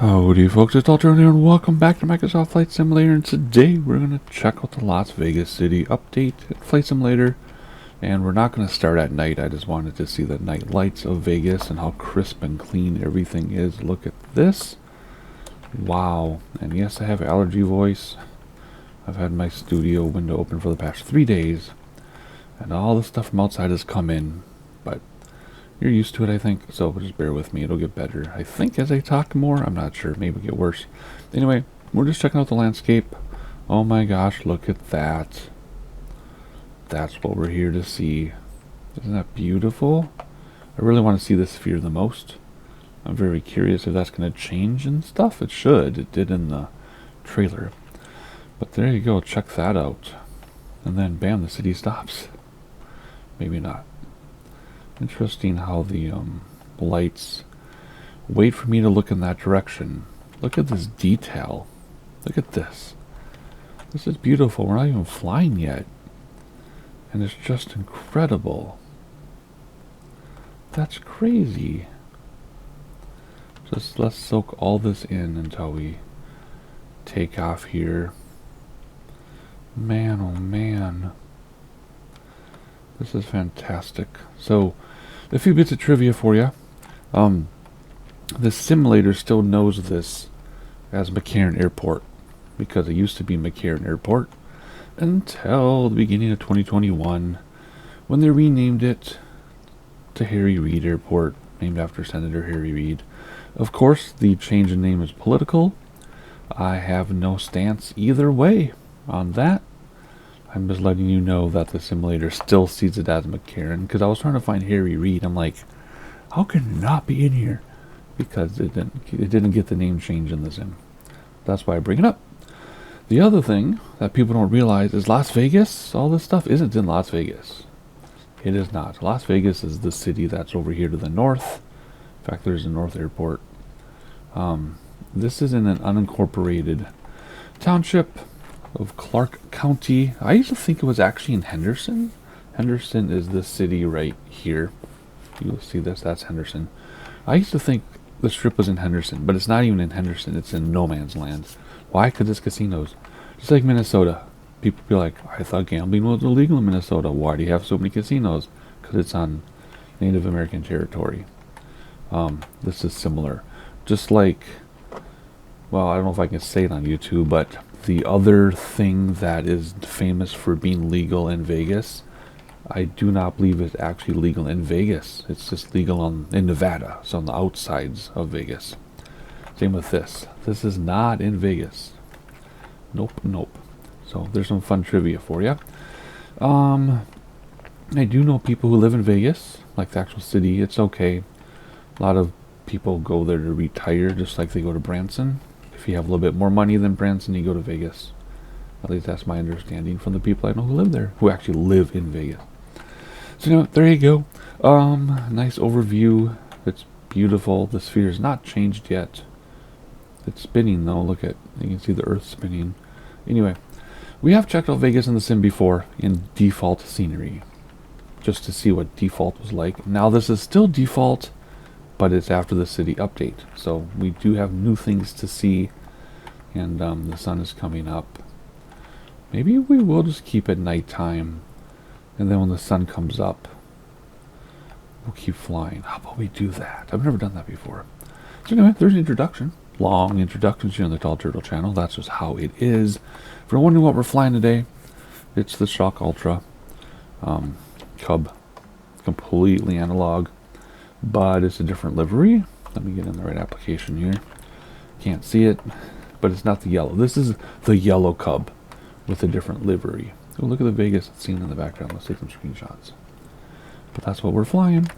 Howdy folks, it's Alter here and welcome back to Microsoft Flight Simulator, and today we're going to check out the Las Vegas City update Flight Simulator. And we're not going to start at night. I just wanted to see the night lights of Vegas and how crisp and clean everything is. Look at this. Wow. And yes, I have allergy voice. I've had my studio window open for the past 3 days, and all the stuff from outside has come in, but you're used to it, I think, so just bear with me. It'll get better, I think, as I talk more. I'm not sure. Maybe it'll get worse. Anyway, we're just checking out the landscape. Oh my gosh, look at that. That's what we're here to see. Isn't that beautiful? I really want to see this sphere the most. I'm very curious if that's going to change and stuff. It should. It did in the trailer. But there you go. Check that out. And then, bam, the city stops. Maybe not. Interesting how the lights wait for me to look in that direction. Look at this detail. Look at this. This is beautiful. We're not even flying yet. And it's just incredible. That's crazy. Just let's soak all this in until we take off here. Man, oh man. This is fantastic. So, a few bits of trivia for you. The simulator still knows this as McCarran Airport, because it used to be McCarran Airport until the beginning of 2021, when they renamed it to Harry Reid Airport, named after Senator Harry Reid. Of course, the change in name is political. I have no stance either way on that. I'm just letting you know that the simulator still sees it as McCarran, because I was trying to find Harry Reid. I'm like, how can it not be in here? Because it didn't get the name change in the sim. That's why I bring it up. The other thing that people don't realize is Las Vegas, all this stuff isn't in Las Vegas. It is not. Las Vegas is the city that's over here to the north. In fact, there's a North Airport. This is in an unincorporated township of Clark County. I used to think it was actually in Henderson. Henderson is the city right here. You'll see this, that's Henderson. I used to think the strip was in Henderson, but it's not even in Henderson. It's in no man's land. Why? Because it's casinos. Just like Minnesota. People be like, I thought gambling was illegal in Minnesota. Why do you have so many casinos? Because it's on Native American territory. This is similar. Just like, well, I don't know if I can say it on YouTube, but the other thing that is famous for being legal in Vegas, I do not believe it's actually legal in Vegas. It's just legal in Nevada, so on the outsides of Vegas. Same with this. This is not in Vegas. Nope, nope. So there's some fun trivia for you. I do know people who live in Vegas, like the actual city. It's okay. A lot of people go there to retire, just like they go to Branson. If you have a little bit more money than Branson, you go to Vegas. At least that's my understanding from the people I know who live there, who actually live in Vegas. So anyway, there you go. Nice overview. It's beautiful. The sphere is not changed yet. It's spinning though. Look at, you can see the Earth spinning. Anyway, we have checked out Vegas in the sim before in default scenery, just to see what default was like. Now this is still default, but it's after the city update, so we do have new things to see. And the sun is coming up. Maybe we will just keep it nighttime, and then when the sun comes up, we'll keep flying. How about we do that? I've never done that before. So anyway, there's an introduction. Long introductions here on the Tall Turtle channel. That's just how it is. If you're wondering what we're flying today, it's the Shock Ultra Cub. Completely analog, but it's a different livery. Let me get in the right application here. Can't see it, but it's not the yellow. This is the yellow Cub with a different livery. Oh, look at the Vegas scene in the background. Let's take some screenshots. But that's what we're flying.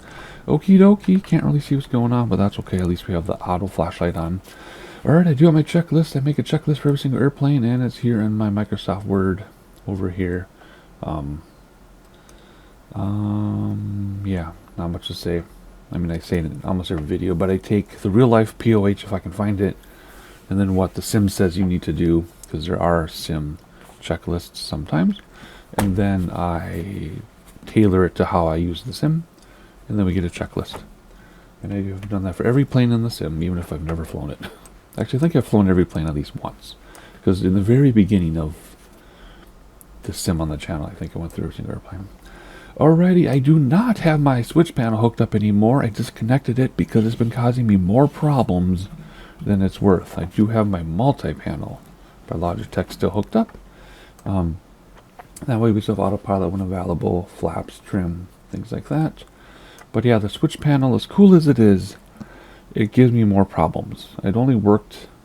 Okie dokie. Can't really see what's going on, but that's okay. At least we have the auto flashlight on. Alright, I do have my checklist. I make a checklist for every single airplane, and it's here in my Microsoft Word over here. Yeah, not much to say. I mean, I say it in almost every video, but I take the real life POH if I can find it, and then what the sim says you need to do, because there are sim checklists sometimes, and then I tailor it to how I use the sim, and then we get a checklist. And I have done that for every plane in the sim, even if I've never flown it. Actually, I think I've flown every plane at least once. Because in the very beginning of the sim on the channel, I think I went through every single airplane. Alrighty, I do not have my switch panel hooked up anymore. I disconnected it because it's been causing me more problems than it's worth. I do have my multi-panel by Logitech still hooked up. That way we still have autopilot when available, flaps, trim, things like that. But yeah, the switch panel, as cool as it is, it gives me more problems. It only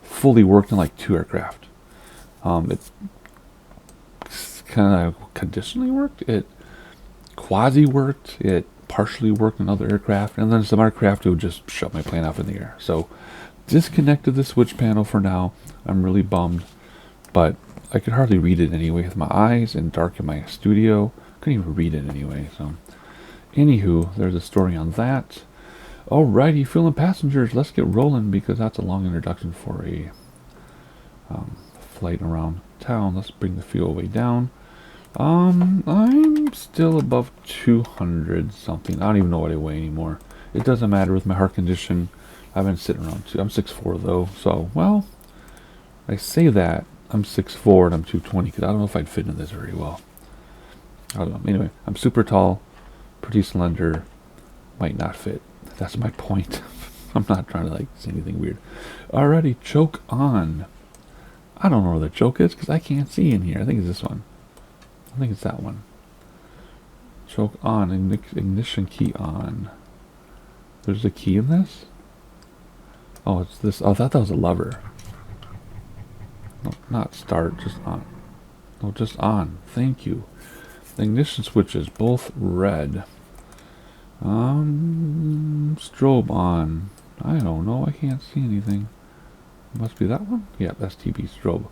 fully worked in like 2 aircraft. It kind of conditionally worked. It quasi worked. It partially worked in other aircraft, and then some aircraft would just shut my plane off in the air. So disconnected the switch panel for now. I'm really bummed, but I could hardly read it anyway with my eyes and dark in my studio. Couldn't even read it anyway. So anywho, there's a story on that. Alrighty, fueling passengers, let's get rolling because that's a long introduction for a flight around town. Let's bring the fuel way down. I'm still above 200 something. I don't even know what I weigh anymore. It doesn't matter with my heart condition. I've been sitting around I'm 6'4" though, so well, I say that I'm 6'4" and I'm 220 because I don't know if I'd fit into this very well. I don't know. Anyway, I'm super tall, pretty slender, might not fit. That's my point. I'm not trying to like say anything weird. Alrighty, choke on. I don't know where the choke is because I can't see in here. I think it's this one. I think it's that one. Choke on, ignition key on. There's a key in this? Oh, it's this. Oh, I thought that was a lever. No, not start, just on. No, just on. Thank you. The ignition switches, both red. Strobe on. I don't know. I can't see anything. Must be that one? Yeah, STB strobe.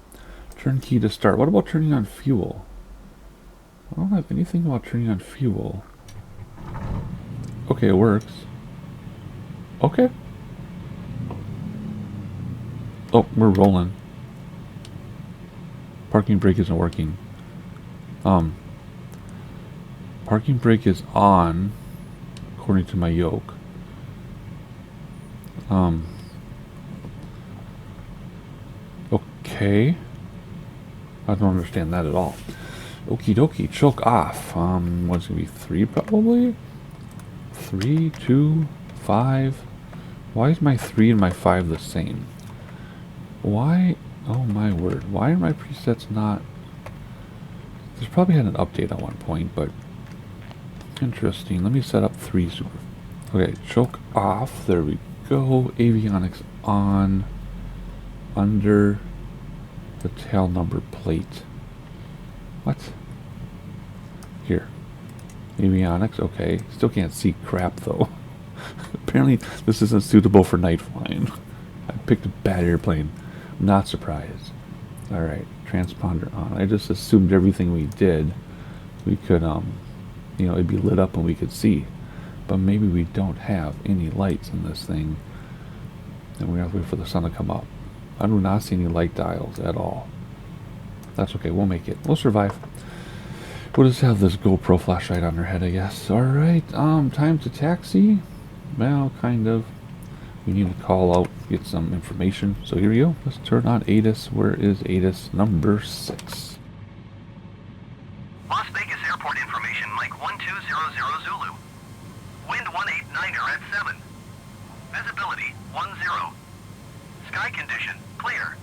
Turn key to start. What about turning on fuel? I don't have anything about turning on fuel. Okay, it works. Okay. Oh, we're rolling. Parking brake isn't working. Parking brake is on, according to my yoke. Okay. I don't understand that at all. Okie dokie, choke off. What's it gonna be? 3 probably? 3, 2, 5. Why is my 3 and my 5 the same? Why? Oh my word. Why are my presets not... There's probably had an update at one point, but... Interesting. Let me set up 3 super... Okay, choke off. There we go. Avionics on. Under the tail number plate. What? Here. Avionics, okay. Still can't see crap though. Apparently this isn't suitable for night flying. I picked a bad airplane. I'm not surprised. Alright, transponder on. I just assumed everything we did, we could, you know, it'd be lit up and we could see. But maybe we don't have any lights in this thing. And we have to wait for the sun to come up. I do not see any light dials at all. That's okay, we'll make it. We'll survive. We'll just have this GoPro flashlight on our head, I guess. Alright, time to taxi. Well, kind of. We need to call out, get some information. So here we go. Let's turn on ATIS. Where is ATIS number 6? Las Vegas Airport information, Mike 1200 Zulu. Wind 189er at 7. Visibility 10. Sky condition clear.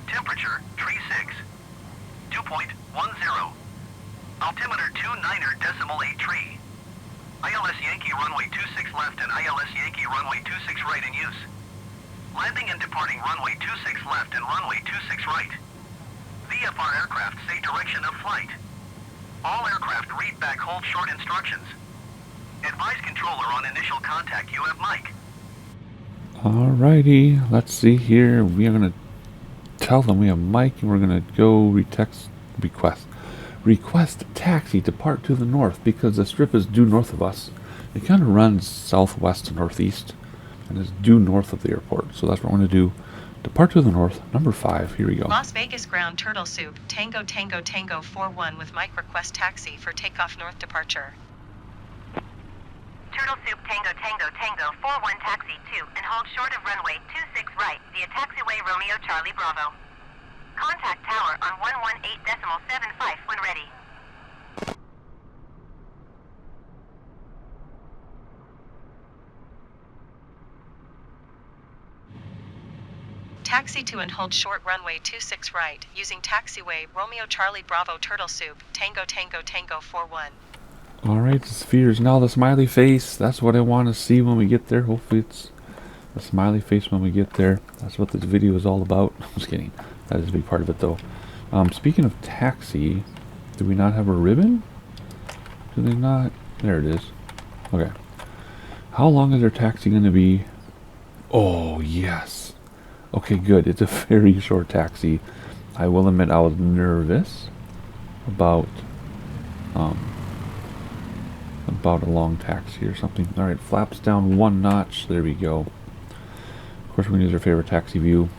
Temperature 36. Dew point 10. Altimeter 29.8 tree. ILS Yankee runway 26 left and ILS Yankee runway 26 right in use. Landing and departing runway 26 left and runway 26 right. VFR aircraft say direction of flight. All aircraft read back hold short instructions. Advise controller on initial contact. You have Mike. Alrighty, let's see here. We are going to tell them we have Mike and we're going to go request taxi, depart to the north because the strip is due north of us. It kind of runs southwest to northeast and is due north of the airport. So that's what we're going to do. Depart to the north, number 5. Here we go. Las Vegas ground turtle soup, Tango Tango Tango 41 with Mike request taxi for takeoff north departure. Turtle Soup Tango Tango Tango 41 taxi 2 and hold short of runway 26 right via taxiway Romeo Charlie Bravo. Contact tower on 118.75 when ready. Taxi to and hold short runway 26 right, using taxiway Romeo Charlie Bravo Turtle Soup, Tango Tango Tango 41. Alright, the spheres. Now the smiley face. That's what I want to see when we get there. Hopefully it's a smiley face when we get there. That's what this video is all about. I'm just kidding. That is a big part of it though. Speaking of taxi, do we not have a ribbon? Do they not? There it is. Okay. How long is our taxi going to be? Oh, yes. Okay, good. It's a very short taxi. I will admit I was nervous about a long taxi or something. Alright, flaps down one notch. There we go. Of course, we're going to use our favorite taxi view.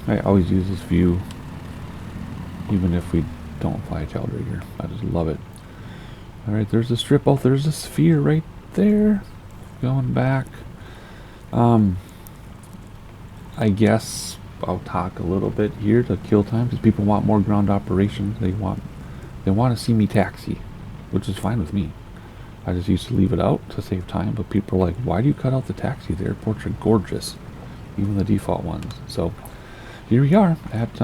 I always use this view, even if we don't fly a tailrigger. I just love it. Alright, there's the strip. Oh, there's a sphere right there. Going back. I guess I'll talk a little bit here to kill time because people want more ground operations. They want to see me taxi, which is fine with me. I just used to leave it out to save time, but people are like, why do you cut out the taxi? The airports are gorgeous, even the default ones. So here we are at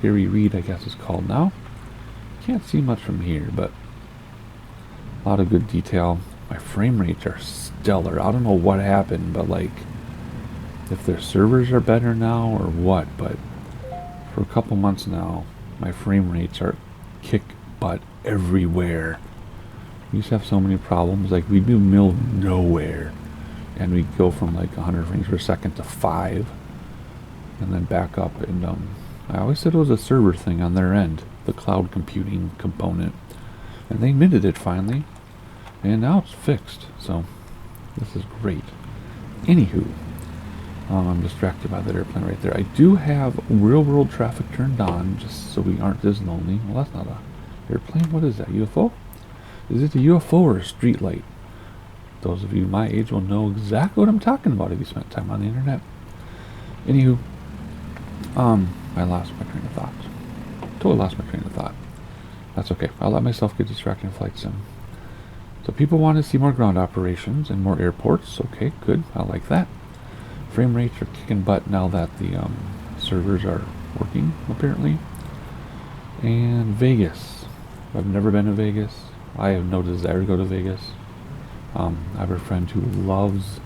Reid, I guess it's called now. Can't see much from here, but a lot of good detail. My frame rates are stellar. I don't know what happened, but like, if their servers are better now or what, but for a couple months now, my frame rates are kick butt everywhere. We used to have so many problems, like we'd be in the middle of nowhere, and we'd go from like 100 frames per second to 5, and then back up, and I always said it was a server thing on their end, the cloud computing component, and they admitted it finally, and now it's fixed, so this is great. Anywho, I'm distracted by that airplane right there. I do have real world traffic turned on, just so we aren't this lonely. Well, that's not a airplane. What is that, UFO? Is it a UFO or a street light? Those of you my age will know exactly what I'm talking about if you spent time on the internet. Anywho, I lost my train of thought. Totally lost my train of thought. That's okay. I'll let myself get distracted in flight sim. So people want to see more ground operations and more airports. Okay, good. I like that. Frame rates are kicking butt now that the servers are working, apparently. And Vegas. I've never been to Vegas. I have no desire to go to Vegas. I have a friend who loves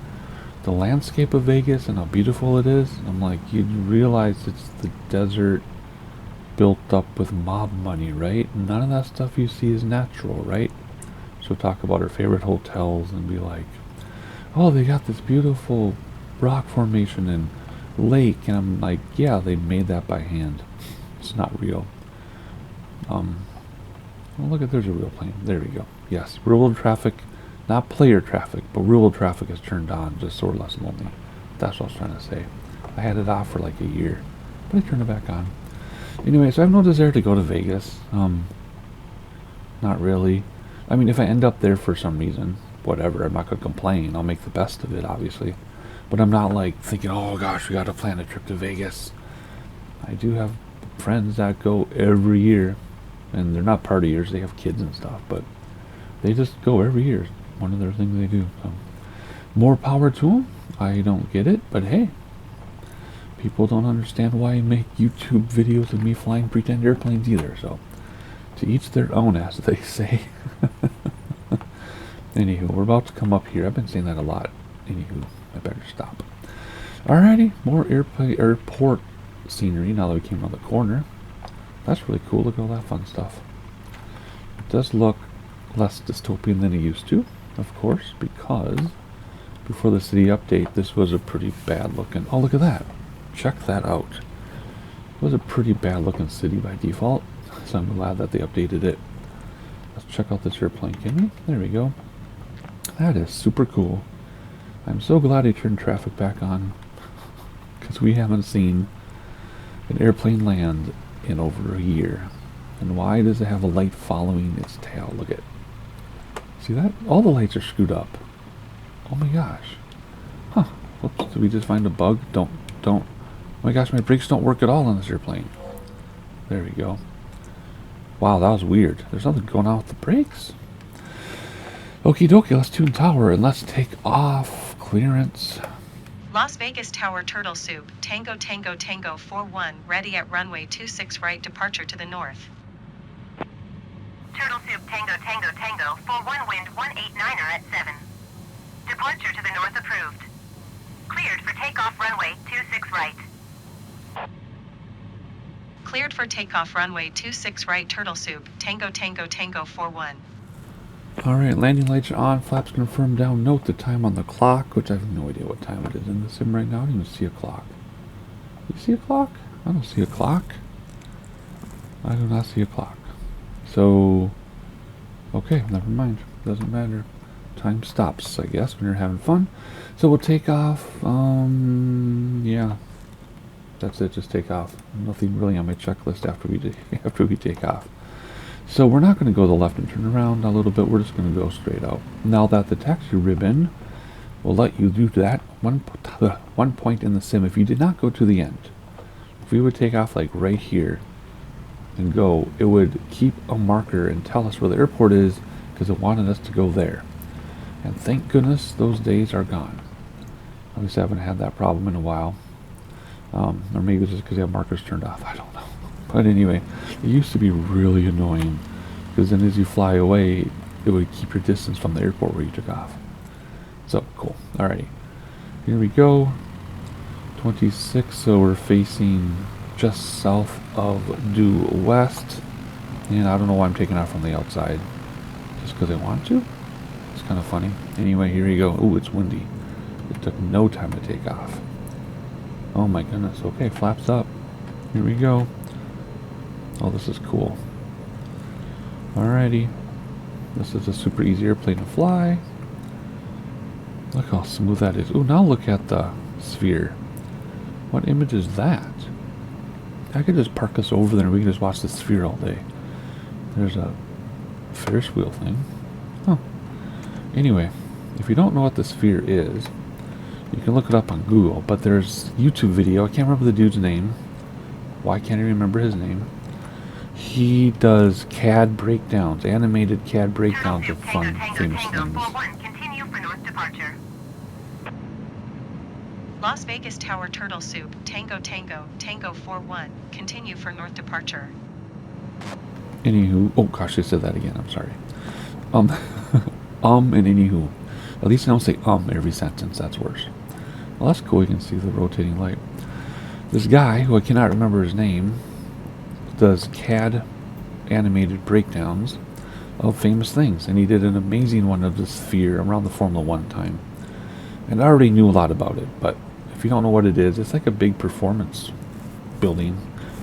the landscape of Vegas and how beautiful it is. I'm like, you realize it's the desert built up with mob money, right? None of that stuff you see is natural, right? So talk about her favorite hotels and be like, oh, they got this beautiful rock formation and lake, and I'm like, yeah, they made that by hand. It's not real. Well, look at, there's a real plane. There we go. Yes, real world traffic, not player traffic, but real world traffic is turned on, just so we're less lonely. That's what I was trying to say. I had it off for like a year, but I turned it back on. Anyway, so I have no desire to go to Vegas. Not really. I mean, if I end up there for some reason, whatever, I'm not going to complain. I'll make the best of it, obviously. But I'm not like thinking, oh gosh, we got to plan a trip to Vegas. I do have friends that go every year, and they're not partiers, they have kids and stuff, but they just go every year. One of their things they do. So more power to them. I don't get it, but hey, people don't understand why I make YouTube videos of me flying pretend airplanes either. So to each their own, as they say. Anywho, we're about to come up here. I've been saying that a lot. Anywho, I better stop. Alrighty, more airport scenery now that we came around the corner. That's really cool. Look at all that fun stuff. It does look less dystopian than it used to, of course, because before the city update, this was a pretty bad looking. Oh, look at that. Check that out. It was a pretty bad looking city by default, so I'm glad that they updated it. Let's check out this airplane, can we? There we go. That is super cool. I'm so glad they turned traffic back on, because we haven't seen an airplane land in over a year. And why does it have a light following its tail? Look at, see that? All the lights are screwed up. Oh my gosh. Huh. Whoops, did we just find a bug? Don't. Oh my gosh, my brakes don't work at all on this airplane. There we go. Wow, that was weird. There's something going on with the brakes. Okie dokie, let's tune tower and let's take off. Clearance. Las Vegas Tower Turtle Soup, Tango Tango Tango 41, ready at runway 26 right, departure to the north. Turtle Soup Tango Tango Tango, 41 wind 189er at 7. Departure to the north approved. Cleared for takeoff runway 26 right. Cleared for takeoff runway 26 right, Turtle Soup, Tango Tango Tango 41. Alright, landing lights are on, flaps confirmed down. Note the time on the clock, which I have no idea what time it is in the sim right now. I don't even see a clock. Do you see a clock? I don't see a clock. I do not see a clock. So, okay, never mind. Doesn't matter. Time stops, I guess, when you're having fun. So we'll take off. Yeah. That's it, just take off. Nothing really on my checklist after we take off. So we're not going to go to the left and turn around a little bit. We're just going to go straight out. Now that the taxi ribbon will let you do that one point in the sim, if you did not go to the end, if we would take off like right here and go, it would keep a marker and tell us where the airport is because it wanted us to go there. And thank goodness those days are gone. At least I haven't had that problem in a while. Or maybe it's just because they have markers turned off. I don't know. But anyway, it used to be really annoying because then as you fly away, it would keep your distance from the airport where you took off. So, cool. Alrighty. Here we go. 26, so we're facing just south of due west. And I don't know why I'm taking off from the outside. Just because I want to? It's kind of funny. Anyway, here we go. Ooh, it's windy. It took no time to take off. Oh my goodness. Okay, flaps up. Here we go. Oh, this is cool. Alrighty. This is a super easy airplane to fly. Look how smooth that is. Ooh, now look at the sphere. What image is that? I could just park us over there and we can just watch the sphere all day. There's a Ferris wheel thing. Huh. Anyway, if you don't know what the sphere is, you can look it up on Google, but there's YouTube video. I can't remember the dude's name. Why can't I remember his name? He does CAD breakdowns, animated CAD breakdowns of fun, famous things. Continue for north departure. Las Vegas Tower Turtle Soup, Tango Tango Tango 41, continue for north departure. Anywho, oh gosh, I said that again. I'm sorry. And anywho. At least I don't say every sentence. That's worse. Well, that's cool. You can see the rotating light. This guy, who I cannot remember his name, does CAD animated breakdowns of famous things. And he did an amazing one of the sphere around the Formula 1 time. And I already knew a lot about it, but if you don't know what it is, it's like a big performance building.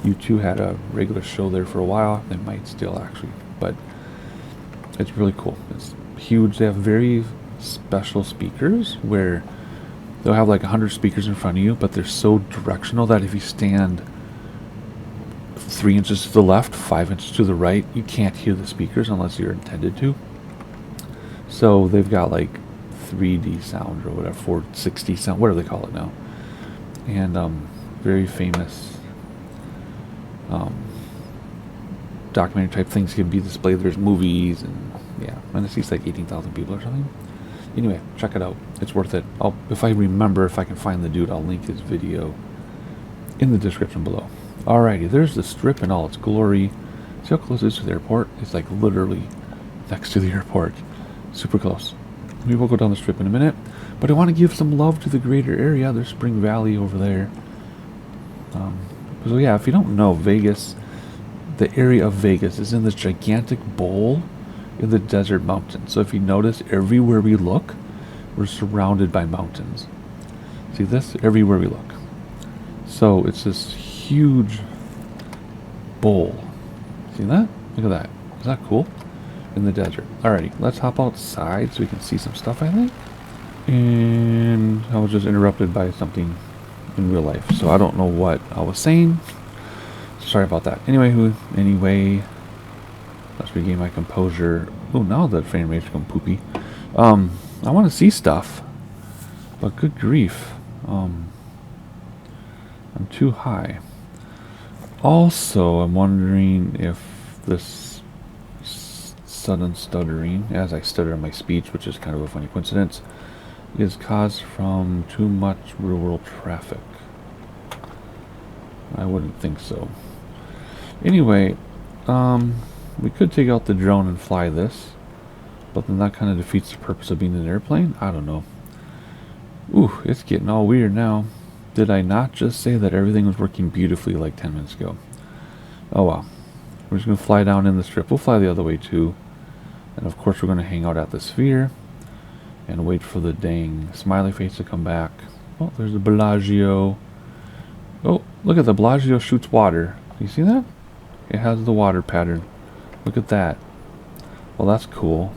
U2 had a regular show there for a while. They might still actually, but it's really cool. It's huge. They have very special speakers where they'll have like 100 speakers in front of you, but they're so directional that if you stand 3 inches to the left, 5 inches to the right, you can't hear the speakers unless you're intended to. So they've got like 3D sound or whatever, 460 sound, whatever they call it now. And very famous documentary type things can be displayed. There's movies and yeah, and it seats like 18,000 people or something. Anyway, check it out. It's worth it. If I remember, if I can find the dude, I'll link his video in the description below. Alrighty, there's the strip in all its glory. See how close it is to the airport? It's like literally next to the airport. Super close. We will go down the strip in a minute, but I want to give some love to the greater area. There's Spring Valley over there. So yeah, if you don't know, Vegas, the area of Vegas is in this gigantic bowl in the desert mountains. So if you notice, everywhere we look, we're surrounded by mountains. See this? Everywhere we look. So it's this huge bowl. See that? Look at that. Is that cool? In the desert. Alrighty, let's hop outside so we can see some stuff, I think. And I was just interrupted by something in real life, so I don't know what I was saying. Sorry about that. Anyway, let's regain my composure. Oh, now the frame rate's going poopy. I want to see stuff. But good grief. I'm too high. Also, I'm wondering if this sudden stuttering, as I stutter in my speech, which is kind of a funny coincidence, is caused from too much real-world traffic. I wouldn't think so. Anyway, we could take out the drone and fly this, but then that kind of defeats the purpose of being an airplane? I don't know. Ooh, it's getting all weird now. Did I not just say that everything was working beautifully like 10 minutes ago? Oh well. We're just going to fly down in the strip. We'll fly the other way too. And of course we're going to hang out at the sphere and wait for the dang smiley face to come back. Oh, there's the Bellagio. Oh, look at the Bellagio shoots water. You see that? It has the water pattern. Look at that. Well, that's cool.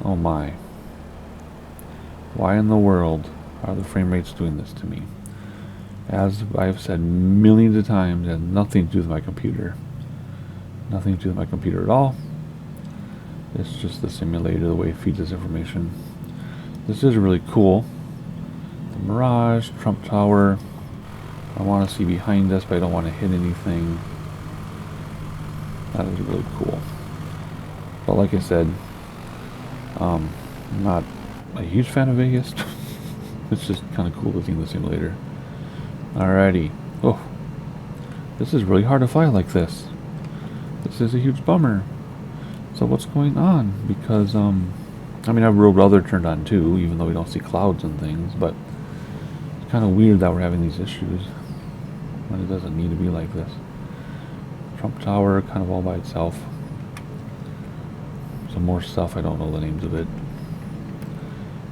Oh my. Why in the world are the frame rates doing this to me? As I've said millions of times, it has nothing to do with my computer. Nothing to do with my computer at all. It's just the simulator, the way it feeds us information. This is really cool. The Mirage, Trump Tower. I want to see behind us, but I don't want to hit anything. That is really cool. But like I said, I'm not a huge fan of Vegas. It's just kind of cool to see in the simulator. Alrighty. Oh, this is really hard to fly like this. This is a huge bummer. So what's going on? Because I mean, I have Real Brother turned on too, even though we don't see clouds and things. But it's kind of weird that we're having these issues when it doesn't need to be like this. Trump Tower, kind of all by itself. Some more stuff, I don't know the names of it.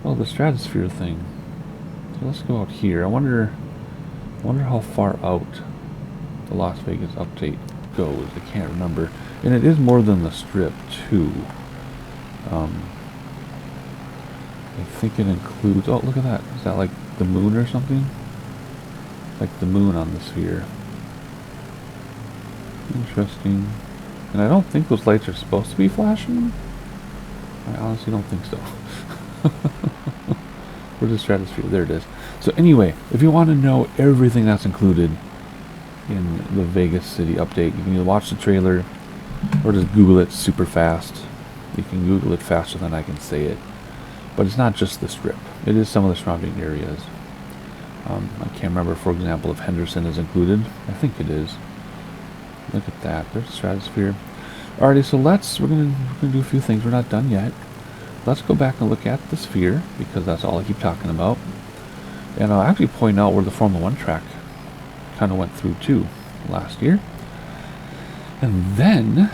Oh, the stratosphere thing. So let's go out here. I wonder how far out the Las Vegas update goes. I can't remember. And it is more than the strip too. I think it includes, oh look at that. Is that like the moon or something? Like the moon on the sphere. Interesting. And I don't think those lights are supposed to be flashing. I honestly don't think so. Where's the stratosphere? There it is. So anyway, if you want to know everything that's included in the Vegas City update, you can either watch the trailer or just Google it super fast. You can Google it faster than I can say it. But it's not just the strip. It is some of the surrounding areas. I can't remember, for example, if Henderson is included. I think it is. Look at that. There's the stratosphere. Alrighty, so we're gonna do a few things. We're not done yet. Let's go back and look at the sphere, because that's all I keep talking about. And I'll actually point out where the Formula 1 track kind of went through too last year. And then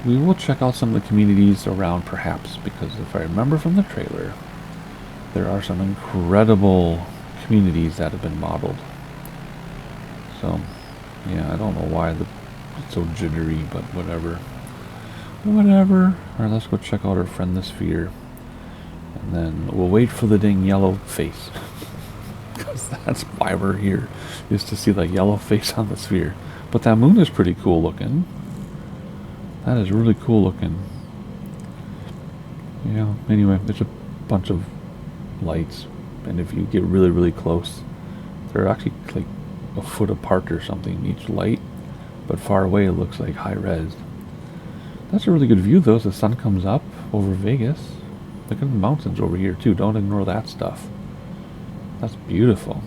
we will check out some of the communities around, perhaps, because if I remember from the trailer, there are some incredible communities that have been modeled. So, yeah, I don't know why it's so jittery, but whatever. Whatever. Alright, let's go check out our friend the sphere. And then we'll wait for the dang yellow face. Because that's why we're here, is to see the yellow face on the sphere. But that moon is pretty cool looking. That is really cool looking. Yeah, anyway, it's a bunch of lights. And if you get really, really close, they're actually like a foot apart or something, each light. But far away it looks like high res. That's a really good view though as the sun comes up over Vegas. Look at the mountains over here too. Don't ignore that stuff. That's beautiful.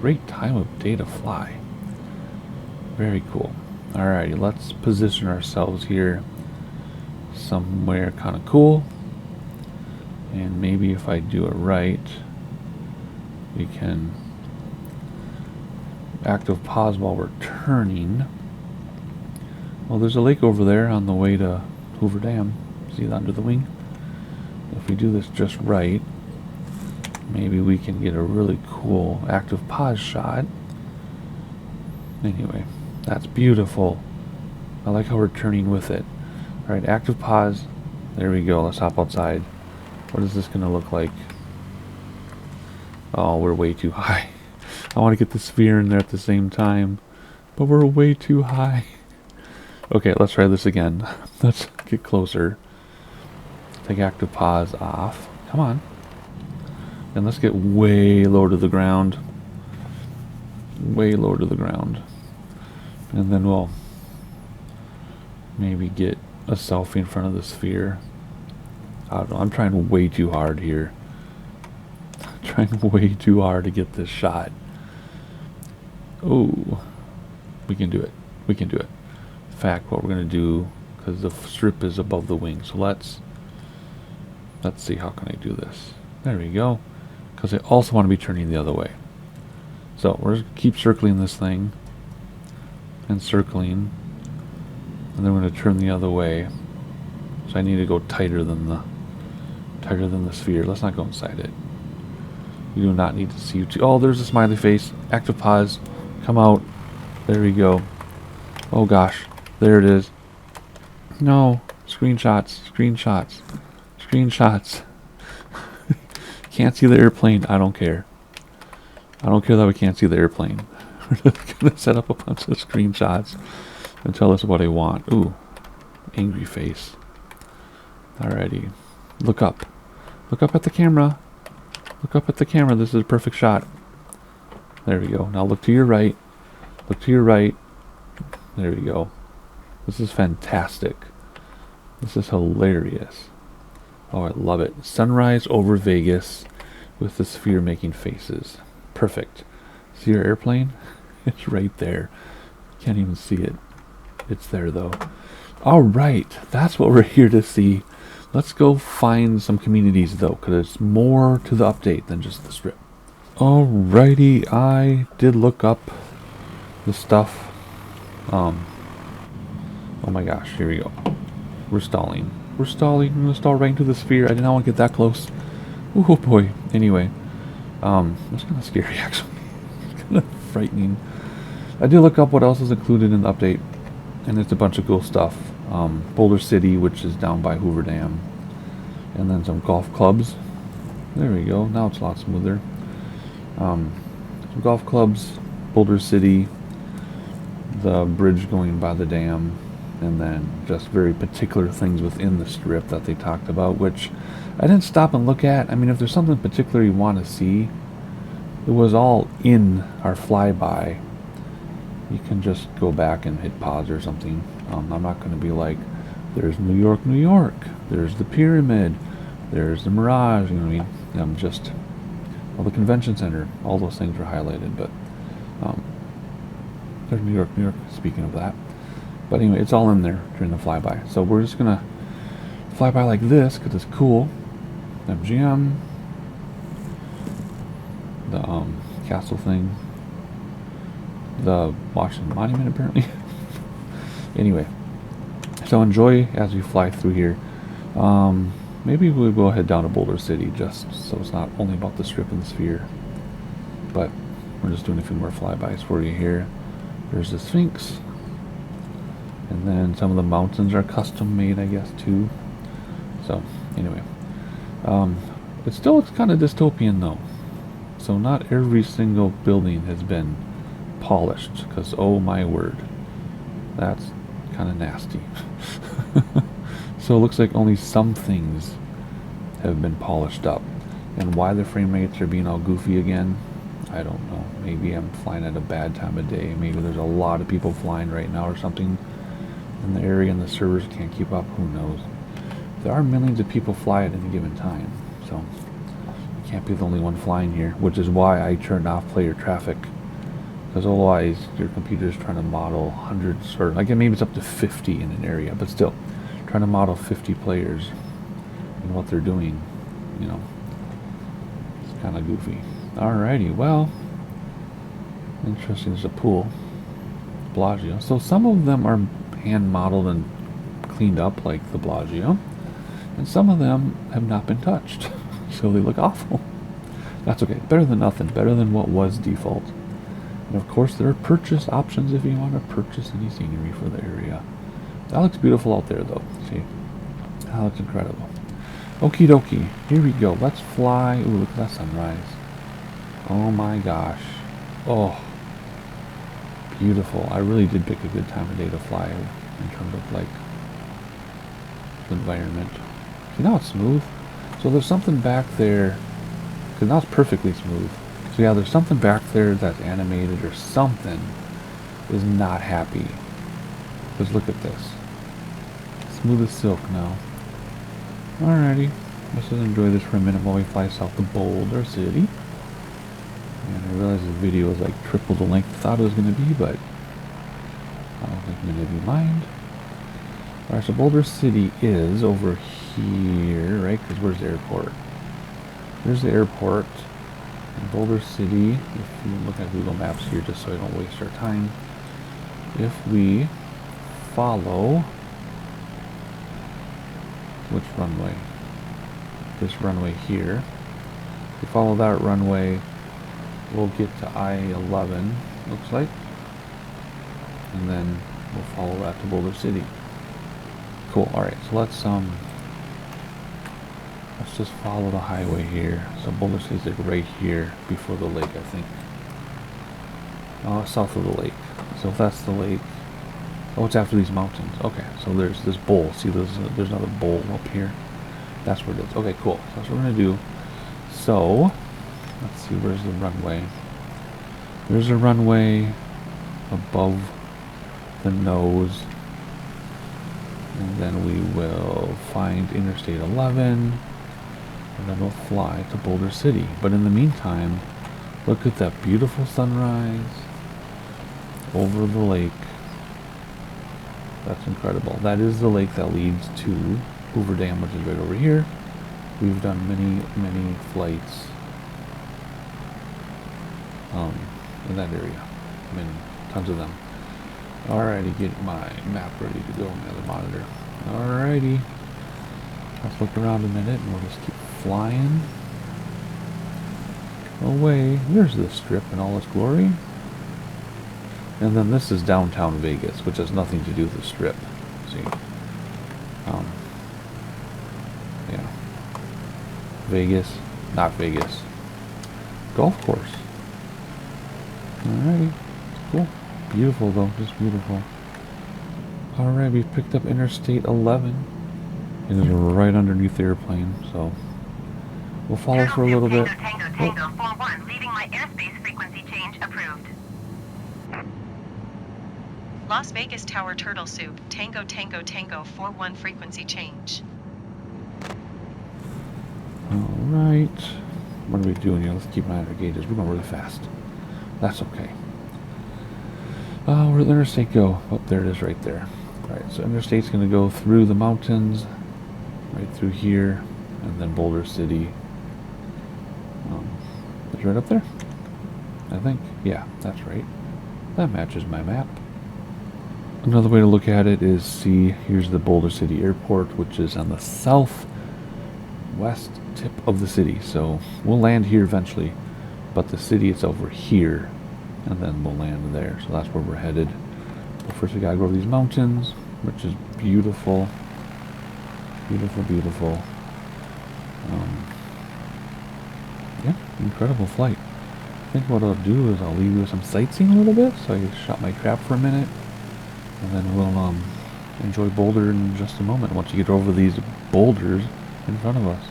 Great time of day to fly. Very cool. Alrighty, let's position ourselves here somewhere kind of cool. And maybe if I do it right, we can active pause while we're turning. Well, there's a lake over there on the way to Hoover Dam. See that under the wing? If we do this just right, maybe we can get a really cool active pause shot. Anyway, that's beautiful. I like how we're turning with it. Alright, active pause. There we go. Let's hop outside. What is this going to look like? Oh, we're way too high. I want to get the sphere in there at the same time, but we're way too high. Okay, let's try this again. Let's get closer. Take active pause off. Come on. And let's get way low to the ground. Way low to the ground. And then we'll maybe get a selfie in front of the sphere. I don't know. I'm trying way too hard here. Trying way too hard to get this shot. Oh, we can do it. We can do it. In fact, what we're gonna do, because the strip is above the wing, so let's see, how can I do this? There we go. Because I also want to be turning the other way. So we're just keep circling this thing and circling, and then we're going to turn the other way. So I need to go tighter than the sphere. Let's not go inside it. We do not need to see you. Oh, there's a smiley face. Active pause. Come out. There we go. Oh gosh, there it is. No, screenshots, screenshots, screenshots. Can't see the airplane. I don't care. I don't care that we can't see the airplane. We're just gonna set up a bunch of screenshots and tell us what I want. Ooh, angry face. Alrighty, look up. Look up at the camera. Look up at the camera. This is a perfect shot. There we go. Now look to your right. Look to your right. There we go. This is fantastic. This is hilarious. Oh, I love it. Sunrise over Vegas with the sphere making faces. Perfect. See your airplane? It's right there. Can't even see it. It's there though. Alright, that's what we're here to see. Let's go find some communities though, because there's more to the update than just the strip. Alrighty, I did look up the stuff. Oh my gosh, here we go. We're stalling. We're stalling. I'm gonna stall right into the sphere. I did not want to get that close. Oh boy. Anyway, it's kind of scary actually. It's kind of frightening. I did look up what else is included in the update, and it's a bunch of cool stuff. Boulder City, which is down by Hoover Dam, and then some golf clubs. There we go. Now it's a lot smoother. Some golf clubs, Boulder City, the bridge going by the dam, and then just very particular things within the strip that they talked about, which I didn't stop and look at. I mean, if there's something particular you want to see, it was all in our flyby. You can just go back and hit pause or something. I'm not going to be like, there's New York, New York, there's the Pyramid, there's the Mirage, you know what I mean? I'm just, well, the Convention Center, all those things were highlighted, but there's New York, New York, speaking of that. But anyway, it's all in there during the flyby. So we're just going to fly by like this, because it's cool. MGM, the castle thing, the Washington Monument apparently. Anyway, so enjoy as we fly through here. Maybe we'll go head down to Boulder City just so it's not only about the strip and the sphere, but we're just doing a few more flybys for you here. There's the Sphinx, and then some of the mountains are custom made, I guess, too. So anyway, it's kind of dystopian though, so not every single building has been polished, because oh my word, that's kind of nasty. So it looks like only some things have been polished up, and why the frame rates are being all goofy again, I don't know. Maybe I'm flying at a bad time of day. Maybe there's a lot of people flying right now or something in the area and the servers can't keep up. Who knows? There are millions of people fly at any given time, so I can't be the only one flying here, which is why I turned off player traffic, because otherwise your computer is trying to model hundreds, or like maybe it's up to 50 in an area, but still trying to model 50 players and what they're doing, you know, it's kind of goofy. Alrighty, well, interesting. There's a pool, Bellagio. So some of them are hand modeled and cleaned up like the Bellagio, and some of them have not been touched, so they look awful. That's okay. Better than nothing. Better than what was default. And of course, there are purchase options if you want to purchase any scenery for the area. That looks beautiful out there, though. See, that looks incredible. Okie dokie. Here we go. Let's fly. Ooh, look at that sunrise. Oh my gosh. Oh, beautiful. I really did pick a good time of day to fly in terms of like the environment. See, now it's smooth. So there's something back there, because now it's perfectly smooth. So yeah, there's something back there that's animated or something is not happy. Because look at this. Smooth as silk now. Alrighty. Let's just enjoy this for a minute while we fly south to Boulder City. And I realize this video is like triple the length I thought it was going to be, but I don't think many of you mind. Alright, so Boulder City is over here, right? Because where's the airport? There's the airport. And Boulder City, if you look at Google Maps here, just so I don't waste our time. If we follow... which runway? This runway here. If we follow that runway, we'll get to I-11, looks like. And then we'll follow that to Boulder City. Cool. Alright, so let's just follow the highway here. So Boulder City's like right here before the lake, I think. South of the lake. So if that's the lake, oh, it's after these mountains. Okay, so there's this bowl. See, there's another bowl up here. That's where it is. Okay, cool. So that's what we're gonna do. So let's see, where's the runway? There's a runway above the nose. And then we will find Interstate 11, and then we'll fly to Boulder City. But in the meantime, look at that beautiful sunrise over the lake. That's incredible. That is the lake that leads to Hoover Dam, which is right over here. We've done many flights in that area. I mean, tons of them. Alrighty, get my map ready to go on the other monitor. Alrighty. Let's look around a minute and we'll just keep flying away. There's the strip in all its glory. And then this is downtown Vegas, which has nothing to do with the strip. See? Yeah. Vegas, not Vegas. Golf course. Alrighty. Cool. Beautiful though, just beautiful. Alright, we've picked up Interstate 11. It is right underneath the airplane, so we'll follow for a little bit. Tango 41, leaving my airspace frequency change approved. Las Vegas Tower Turtle Soup, Tango Tango Tango 41 frequency change. Alright. What are we doing here? Let's keep an eye on our gauges. We're going really fast. That's okay. Where'd the interstate go? Oh, there it is right there. Alright, so interstate's going to go through the mountains, right through here, and then Boulder City. It's right up there, I think. Yeah, that's right. That matches my map. Another way to look at it is, see, here's the Boulder City Airport, which is on the southwest tip of the city. So we'll land here eventually, but the city is over here, and then we'll land there. So that's where we're headed. But first we gotta go over these mountains, which is beautiful. Beautiful, beautiful. Yeah, incredible flight. I think what I'll do is I'll leave you with some sightseeing a little bit, so I can shut my trap for a minute, and then we'll enjoy Boulder in just a moment once you get over these boulders in front of us.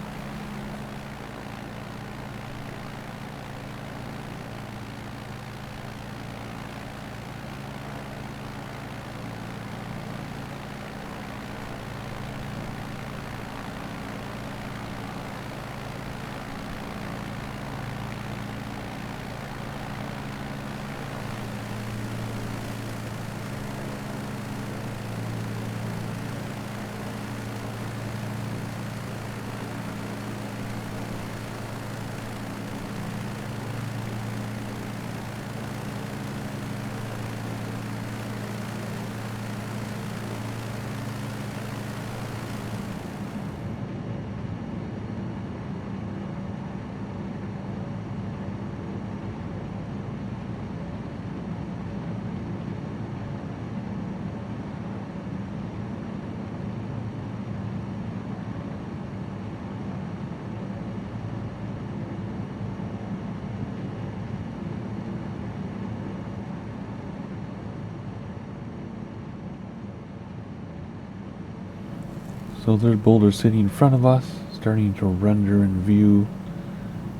So there's Boulder City in front of us, starting to render in view.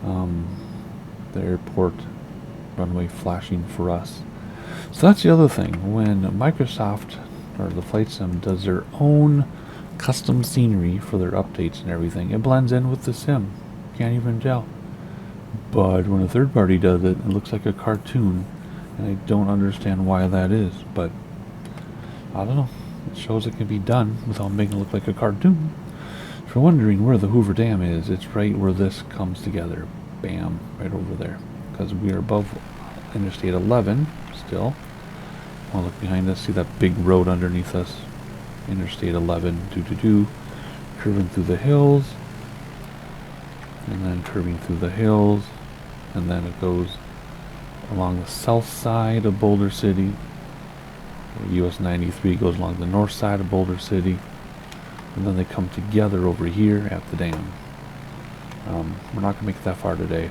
The airport runway flashing for us. So that's the other thing. When Microsoft or the Flight Sim does their own custom scenery for their updates and everything, it blends in with the sim. Can't even tell. But when a third party does it, it looks like a cartoon, and I don't understand why that is. But I don't know. It shows it can be done without making it look like a cartoon. If you're wondering where the Hoover Dam is, it's right where this comes together. Bam, right over there. Because we are above Interstate 11 still. I'll look behind us, see that big road underneath us. Interstate 11, curving through the hills. And then curving through the hills. And then it goes along the south side of Boulder City. US 93 goes along the north side of Boulder City. And then they come together over here at the dam. We're not going to make it that far today.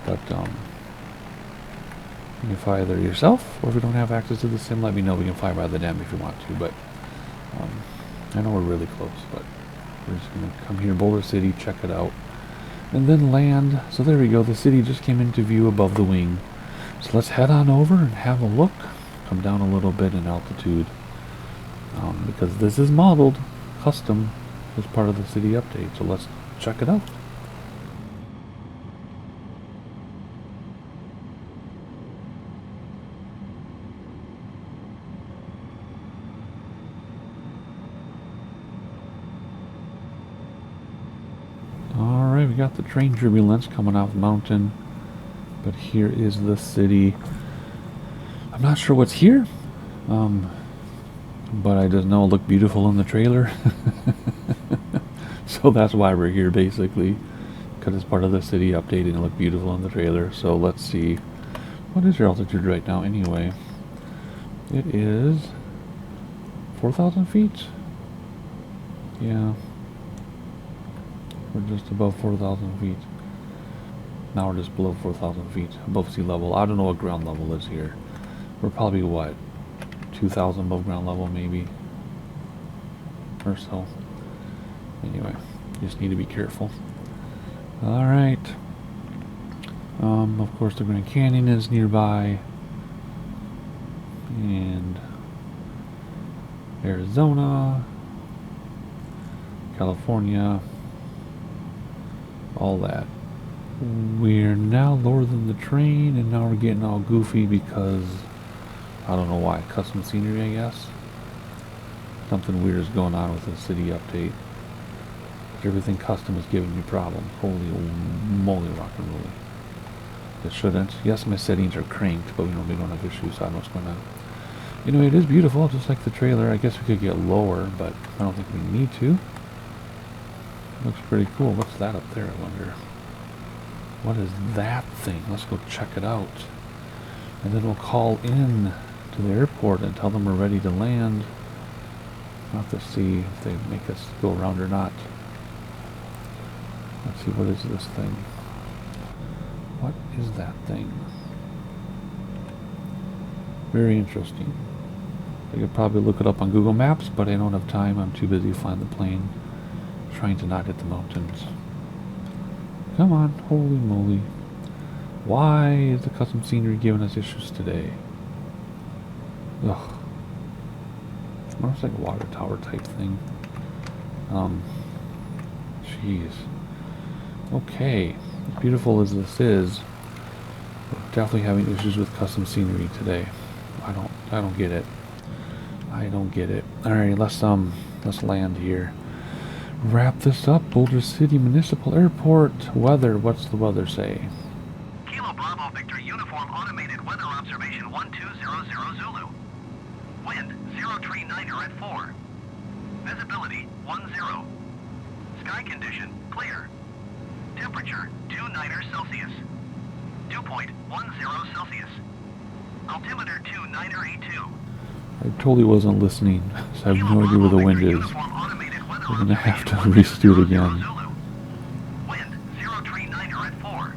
But you can fly either yourself, or if you don't have access to the sim, let me know. We can fly by the dam if you want to. But I know we're really close. But we're just going to come here, Boulder City, check it out. And then land. So there we go. The city just came into view above the wing. So let's head on over and have a look. Come down a little bit in altitude. Because this is modeled custom as part of the city update. So let's check it out. Alright, we got the train turbulence coming off the mountain. But here is the city. I'm not sure what's here. But I just know it looked beautiful in the trailer. So that's why we're here, basically. Because it's part of the city update and it looked beautiful in the trailer. So let's see. What is your altitude right now anyway? It is 4,000 feet? Yeah. We're just above 4,000 feet. Now we're just below 4,000 feet. Above sea level. I don't know what ground level is here. We're probably, what, 2,000 above ground level maybe? Or so. Anyway, just need to be careful. Alright. Of course the Grand Canyon is nearby. And Arizona. California. All that. We're now lower than the train, and now we're getting all goofy because I don't know why. Custom scenery, I guess. Something weird is going on with the city update. Everything custom is giving me problems. Holy moly, rock and roll. It shouldn't. Yes, my settings are cranked, but we don't have issues, so I don't know what's going on. Anyway, it is beautiful, just like the trailer. I guess we could get lower, but I don't think we need to. Looks pretty cool. What's that up there, I wonder? What is that thing? Let's go check it out. And then we'll call in to the airport and tell them we're ready to land. We'll have to see if they make us go around or not. Let's see, what is this thing? What is that thing? Very interesting. I could probably look it up on Google Maps, but I don't have time. I'm too busy flying the plane, trying to not hit the mountains. Come on, holy moly. Why is the custom scenery giving us issues today? Ugh. Looks like a water tower type thing. Jeez. Okay. As beautiful as this is, we're definitely having issues with custom scenery today. I don't get it. I don't get it. Alright, let's land here. Wrap this up. Boulder City Municipal Airport. Weather. What's the weather say? Kilo Bravo Victor Uniform Automated Weather Observation 1200 Zulu. Wind 039er at 4. Visibility 10. Sky condition clear. Temperature 29er Celsius. Dew point 10 Celsius. Altimeter 29er A2. I totally wasn't listening, so I have no idea where the wind is. We're gonna have to redo it again. Wind 039er at 4.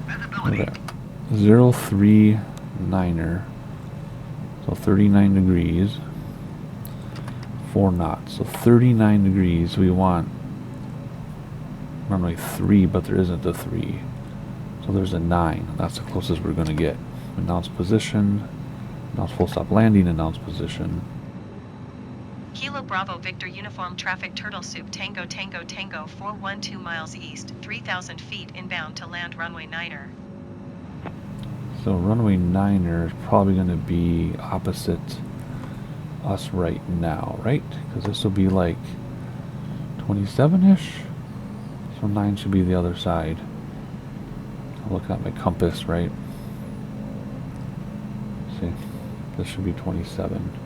Visibility. Okay. 039er. So 39 degrees. 4 knots. So 39 degrees. We want runway 3, but there isn't a 3. So there's a 9. That's the closest we're going to get. Announce position, announce full stop landing, announce position. Kilo Bravo Victor Uniform Traffic Turtle Soup Tango Tango Tango 412 miles east, 3,000 feet inbound to land runway 9er. So runway 9er is probably going to be opposite us right now, right? Because this will be like 27-ish. So 9 should be the other side. I'll look at my compass, right? See, this should be 27.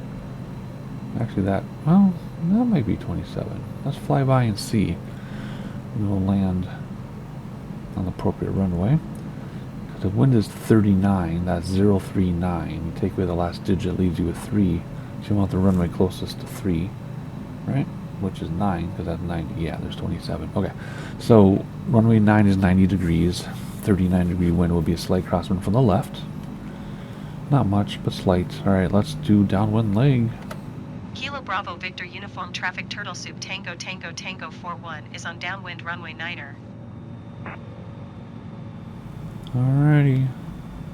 Actually that might be 27. Let's fly by and see. And we'll land on the appropriate runway. Because the wind is 39, that's 039. You take away the last digit, leaves you with 3. So you want the runway closest to 3, right? Which is 9, because that's 90. Yeah, there's 27. Okay, so runway 9 is 90 degrees. 39-degree wind will be a slight crosswind from the left. Not much, but slight. Alright, let's do downwind leg. Kilo Bravo Victor Uniform Traffic Turtle Soup Tango Tango Tango 41 is on downwind runway 9er. Alrighty.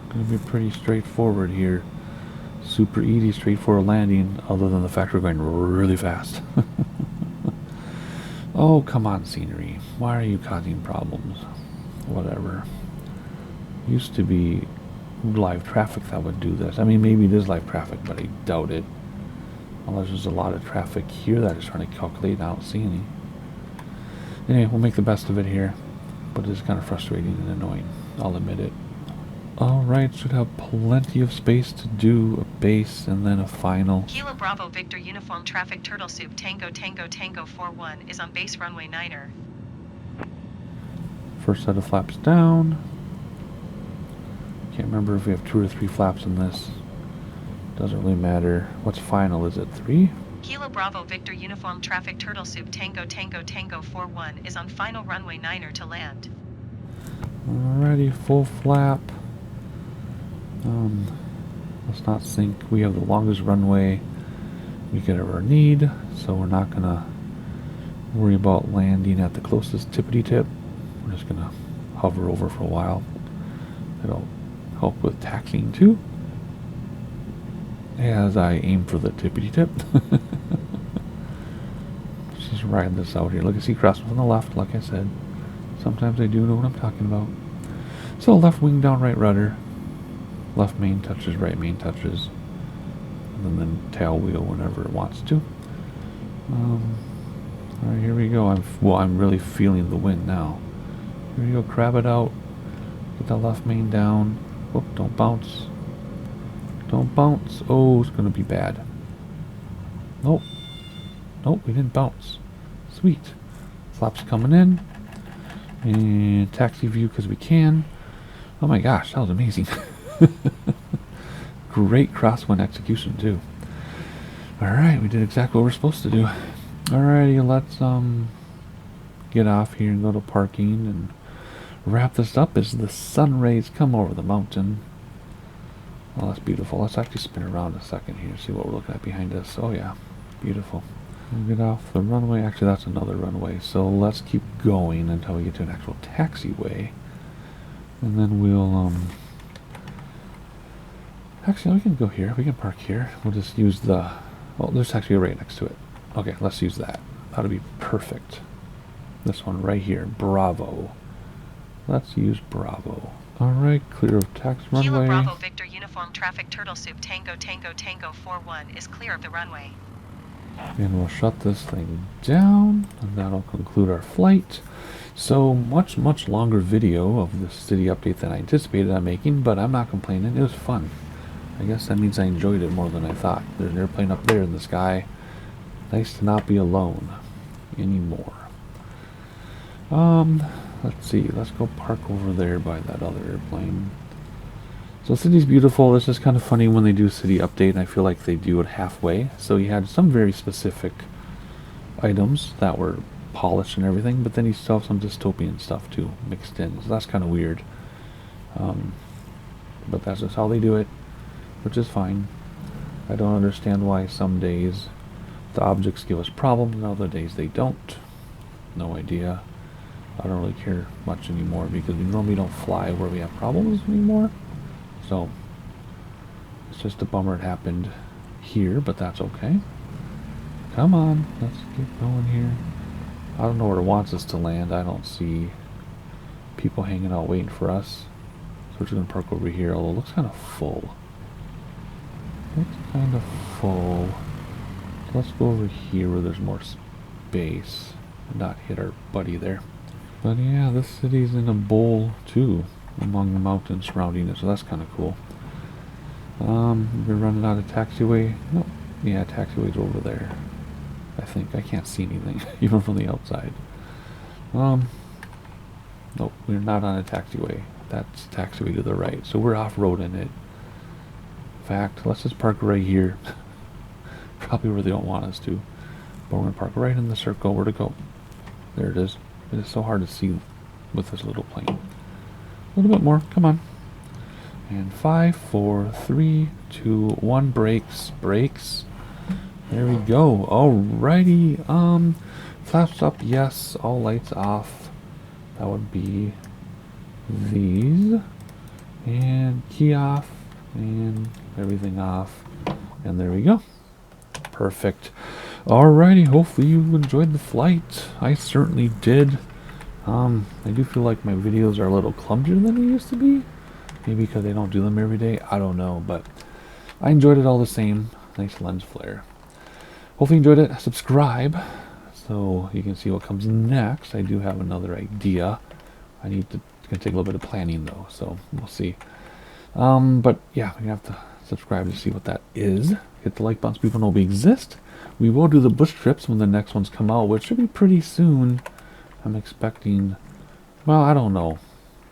Gonna be pretty straightforward here. Super easy, straightforward landing, other than the fact we're going really fast. Oh, come on, scenery. Why are you causing problems? Whatever. Used to be live traffic that would do this. I mean, maybe it is live traffic, but I doubt it. Unless there's a lot of traffic here that is trying to calculate, and I don't see any. Anyway, we'll make the best of it here. But it's kind of frustrating and annoying. I'll admit it. Alright, should have plenty of space to do a base and then a final. Kilo Bravo Victor Uniform Traffic Turtle Soup Tango Tango Tango 41 is on base runway 9er. First set of flaps down. Can't remember if we have 2 or 3 flaps in this. Doesn't really matter. What's final? Is it 3? Kilo Bravo Victor Uniform Traffic Turtle Soup Tango Tango Tango 41 is on final runway 9er to land. Alrighty, full flap. Let's not sink. We have the longest runway we could ever need, so we're not gonna worry about landing at the closest tippity tip. We're just gonna hover over for a while. It'll help with taxiing too, as I aim for the tippity tip. Let's just ride this out here. Look, I see crossing from the left, like I said. Sometimes I do know what I'm talking about. So left wing down, right rudder. Left main touches, right main touches. And then tail wheel whenever it wants to. Alright, here we go. I'm really feeling the wind now. Here we go, crab it out. Get that left main down. Whoop, don't bounce. Don't bounce. Oh, it's going to be bad. Nope. Nope, we didn't bounce. Sweet. Flaps coming in. And taxi view because we can. Oh my gosh, that was amazing. Great crosswind execution too. Alright, we did exactly what we're supposed to do. Alrighty, let's get off here and go to parking and wrap this up as the sun rays come over the mountain. Oh, that's beautiful. Let's actually spin around a second here, see what we're looking at behind us. Oh yeah, beautiful. We'll get off the runway. Actually, that's another runway. So let's keep going until we get to an actual taxiway. And then we'll, actually, we can go here. We can park here. We'll just use the, well, there's taxiway right next to it. Okay, let's use that. That'll be perfect. This one right here, Bravo. Let's use Bravo. Alright, clear of taxi runway. Kilo Bravo Victor Uniform Traffic Turtle Soup Tango Tango Tango 41 is clear of the runway. And we'll shut this thing down, and that'll conclude our flight. So, much longer video of the city update than I anticipated on making, but I'm not complaining. It was fun. I guess that means I enjoyed it more than I thought. There's an airplane up there in the sky. Nice to not be alone anymore. Let's see. Let's go park over there by that other airplane. So city's beautiful. This is kind of funny when they do city update, and I feel like they do it halfway. So you had some very specific items that were polished and everything, but then you still have some dystopian stuff too mixed in. So that's kind of weird. But that's just how they do it, which is fine. I don't understand why some days the objects give us problems and other days they don't. No idea. I don't really care much anymore because we normally don't fly where we have problems anymore. So it's just a bummer it happened here, but that's okay. Come on, let's get going here. I don't know where it wants us to land. I don't see people hanging out waiting for us. So we're just going to park over here, although it looks kind of full. Looks kind of full. So let's go over here where there's more space and not hit our buddy there. But yeah, this city's in a bowl too, among the mountains surrounding it, so that's kind of cool. We're running out of taxiway. Nope. Yeah, taxiway's over there. I think. I can't see anything, even from the outside. Nope, we're not on a taxiway. That's taxiway to the right. So we're off-roading it. In fact, let's just park right here. Probably where they don't want us to. But we're going to park right in the circle. Where to go? There it is. It is so hard to see with this little plane. A little bit more. Come on. And 5, 4, 3, 2, 1. Brakes. Brakes. There we go. Alrighty. Flaps up. Yes. All lights off. That would be these. And key off. And everything off. And there we go. Perfect. Alrighty, hopefully you enjoyed the flight. I certainly did. I do feel like my videos are a little clumsier than they used to be. Maybe because they don't do them every day. I don't know, but I enjoyed it all the same. Nice lens flare. Hopefully you enjoyed it. Subscribe so you can see what comes next. I do have another idea. It's gonna take a little bit of planning though, so we'll see. But yeah, you have to subscribe to see what that is. Hit the like button so people know we exist. We will do the bush trips when the next ones come out, which should be pretty soon. I'm expecting, well, I don't know.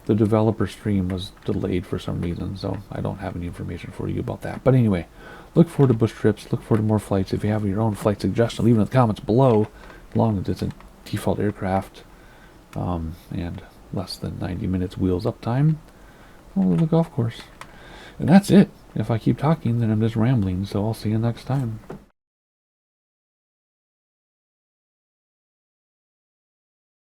The developer stream was delayed for some reason, so I don't have any information for you about that. But anyway, look forward to bush trips. Look forward to more flights. If you have your own flight suggestion, leave it in the comments below. As long as it's a default aircraft and less than 90 minutes wheels up time, over the golf course. And that's it. If I keep talking, then I'm just rambling, so I'll see you next time.